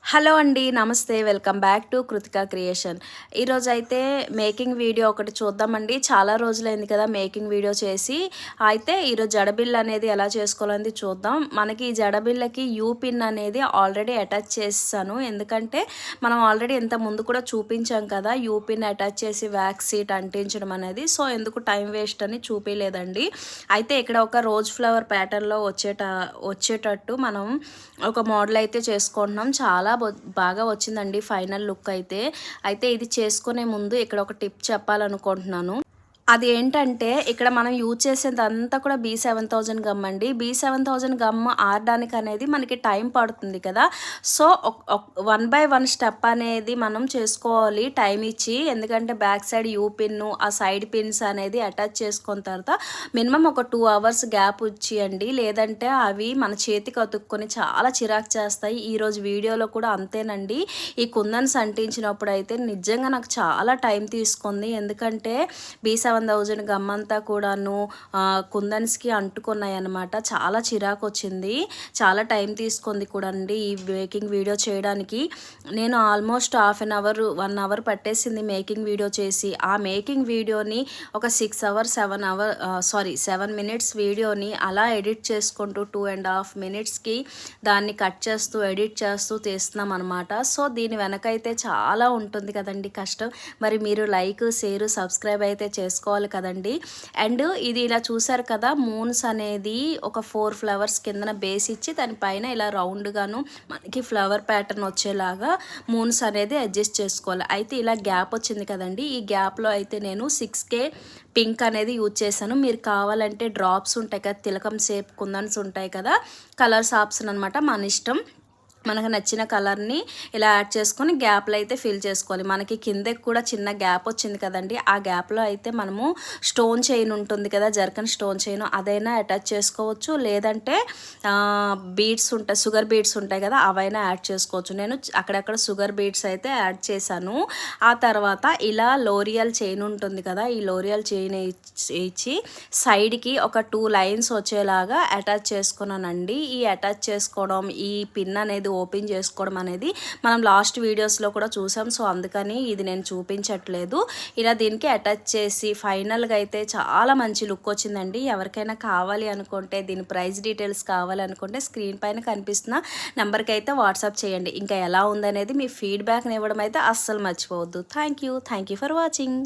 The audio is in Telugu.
హలో అండి, నమస్తే. Welcome back to Kritika creation. ఈరోజైతే మేకింగ్ వీడియో ఒకటి చూద్దామండి. చాలా రోజులైంది కదా మేకింగ్ వీడియో చేసి. అయితే ఈరోజు జడబిళ్ళ అనేది ఎలా చేసుకోవాలని చూద్దాం. మనకి ఈ జడబిళ్ళకి యూ పిన్ అనేది ఆల్రెడీ అటాచ్ చేస్తాను. ఎందుకంటే మనం ఆల్రెడీ ఇంత ముందు కూడా చూపించాం కదా యూ పిన్ అటాచ్ చేసి వ్యాక్స్ సీట్ అంటించడం అనేది. సో ఎందుకు టైం వేస్ట్ అని చూపించలేదండి. అయితే ఇక్కడ ఒక రోజ్ ఫ్లవర్ ప్యాటర్న్లో వచ్చేటట్టు మనం ఒక మోడల్ అయితే చేసుకుంటున్నాం. చాలా బాగా వచ్చిందండి ఫైనల్ లుక్ అయితే ఇది చేసుకునే ముందు ఇక్కడ ఒక టిప్ చెప్పాలనుకుంటున్నాను. అది ఏంటంటే ఇక్కడ మనం యూజ్ చేసేదంతా కూడా B7000 గమ్ అండి. B7000 గమ్ ఆరడానికి అనేది మనకి టైం పడుతుంది కదా. సో 1 బై 1 స్టెప్ అనేది మనం చేసుకోవాలి టైం ఇచ్చి. ఎందుకంటే బ్యాక్ సైడ్ యూ పిన్ను ఆ సైడ్ పిన్స్ అనేది అటాచ్ చేసుకున్న తర్వాత మినిమం ఒక 2 అవర్స్ గ్యాప్ ఇచ్చేయండి. లేదంటే అవి మన చేతికి అతుక్కొని చాలా చిరాకు చేస్తాయి. ఈరోజు వీడియోలో కూడా అంతేనండి. ఈ కుందన్స్ అంటించినప్పుడు అయితే నిజంగా నాకు చాలా టైం తీసుకుంది. ఎందుకంటే B7000 గమ్ అంతా కూడాను కుందన్స్కి అంటుకున్నాయి అనమాట. చాలా చిరాకు వచ్చింది, చాలా టైం తీసుకుంది కూడా అండి ఈ మేకింగ్ వీడియో చేయడానికి. నేను almost half an hour 1 hour పట్టేసింది మేకింగ్ వీడియో చేసి. ఆ మేకింగ్ వీడియోని ఒక 7 మినిట్స్ వీడియోని అలా ఎడిట్ చేసుకుంటూ 2.5 మినిట్స్కి దాన్ని కట్ చేస్తూ ఎడిట్ చేస్తూ తీస్తున్నాం అనమాట. సో దీని వెనకైతే చాలా ఉంటుంది కదండి కష్టం. మరి మీరు లైక్, షేర్, సబ్స్క్రైబ్ అయితే చేసుకోవాలి కదండి. అండ్ ఇది ఇలా చూసారు కదా, మూన్స్ అనేది ఒక 4 ఫ్లవర్స్ కిందన బేస్ ఇచ్చి దానిపైన ఇలా రౌండ్గాను మనకి ఫ్లవర్ ప్యాటర్న్ వచ్చేలాగా మూన్స్ అనేది అడ్జస్ట్ చేసుకోవాలి. అయితే ఇలా గ్యాప్ వచ్చింది కదండి, ఈ గ్యాప్లో అయితే నేను 6K పింక్ అనేది యూజ్ చేశాను. మీరు కావాలంటే డ్రాప్స్ ఉంటాయి కదా, తిలకం షేప్ కుందన్స్ ఉంటాయి కదా, కలర్స్ ఆప్షన్ అనమాట, మన ఇష్టం. మనకు నచ్చిన కలర్ని ఇలా యాడ్ చేసుకొని గ్యాప్లో అయితే ఫిల్ చేసుకోవాలి. మనకి కిందకి కూడా చిన్న గ్యాప్ వచ్చింది కదండి, ఆ గ్యాప్లో అయితే మనము స్టోన్ చైన్ ఉంటుంది కదా, జర్కన్ స్టోన్ చైన్, అదైనా అటాచ్ చేసుకోవచ్చు. లేదంటే బీడ్స్ ఉంటాయి, షుగర్ బీడ్స్ ఉంటాయి కదా, అవైనా యాడ్ చేసుకోవచ్చు. నేను అక్కడక్కడ షుగర్ బీడ్స్ అయితే యాడ్ చేశాను. ఆ తర్వాత ఇలా లోరియల్ చైన్ ఉంటుంది కదా, ఈ లోరియల్ చైన్ ఇచ్చి సైడ్కి ఒక 2 లైన్స్ వచ్చేలాగా అటాచ్ చేసుకున్నానండి. ఈ అటాచ్ చేసుకోవడం, ఈ పిన్ అనేది ఓపెన్ చేసుకోవడం అనేది మనం లాస్ట్ వీడియోస్లో కూడా చూసాం. సో అందుకని ఇది నేను చూపించట్లేదు. ఇలా దీనికి అటాచ్ చేసి ఫైనల్గా అయితే చాలా మంచి లుక్ వచ్చిందండి. ఎవరికైనా కావాలి అనుకుంటే, దీని ప్రైస్ డీటెయిల్స్ కావాలనుకుంటే స్క్రీన్ పైన కనిపిస్తున్న నెంబర్కి అయితే వాట్సాప్ చేయండి. ఇంకా ఎలా ఉందనేది మీ ఫీడ్బ్యాక్ని ఇవ్వడం అయితే అస్సలు మర్చిపోవద్దు. Thank you for watching.